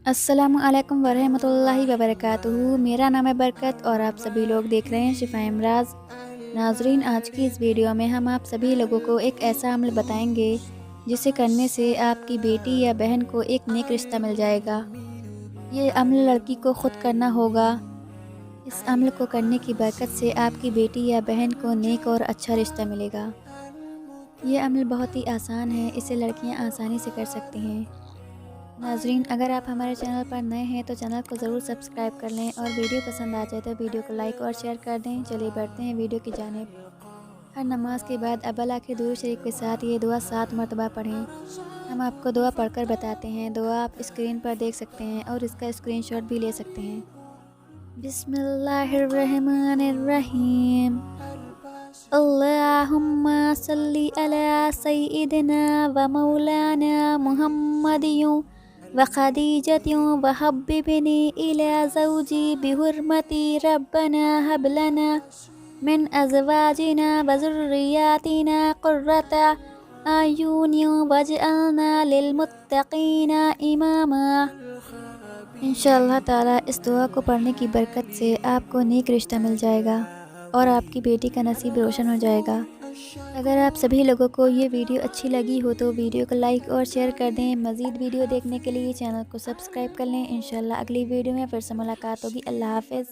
अस्सलामु अलैकुम वरहमतुल्लाहि वबरकातुहू। मेरा नाम है बरकत और आप सभी लोग देख रहे हैं शिफा इमराज। नाजरीन, आज की इस वीडियो में हम आप सभी लोगों को एक ऐसा अमल बताएंगे जिसे करने से आपकी बेटी या बहन को एक नेक रिश्ता मिल जाएगा। ये अमल लड़की को खुद करना होगा। इस अमल को करने की बरकत से आपकी बेटी या बहन को नेक और अच्छा रिश्ता मिलेगा। ये अमल बहुत ही आसान है, इसे लड़कियां आसानी से कर सकती हैं। नाजरीन, अगर आप हमारे चैनल पर नए हैं तो चैनल को ज़रूर सब्सक्राइब कर लें और वीडियो पसंद आ जाए तो वीडियो को लाइक और शेयर कर दें। चलिए बढ़ते हैं वीडियो की जानिब। हर नमाज के बाद अव्वल आखिर दुरूद शरीफ के साथ ये दुआ 7 मरतबा पढ़ें। हम आपको दुआ पढ़कर बताते हैं। दुआ आप स्क्रीन पर देख सकते हैं और इसका स्क्रीनशॉट भी ले सकते हैं। बिस्मिल्लाहिर्रहमानिर्रहीम। अल्लाहुम्मा सल्ली अला सय्यिदिना व मौलाना मुहम्मदियों व खदीजतियों व हब्बिबनी इला ज़ौजी बिहुर्मति रब्बना हबलना मिन अज़वाजिना व ज़ुर्रियातिना क़ुर्रता अयुनियों वजअलना लिलमुत्तक़ीना इमामा। इंशाअल्लाह ताला इस दुआ को पढ़ने की बरकत से आपको नेक रिश्ता मिल जाएगा और आपकी बेटी का नसीब रोशन हो जाएगा। अगर आप सभी लोगों को ये वीडियो अच्छी लगी हो तो वीडियो को लाइक और शेयर कर दें। मज़ीद वीडियो देखने के लिए चैनल को सब्सक्राइब कर लें। इंशाअल्लाह अगली वीडियो में फिर से मुलाकात होगी। अल्लाह हाफ़िज़।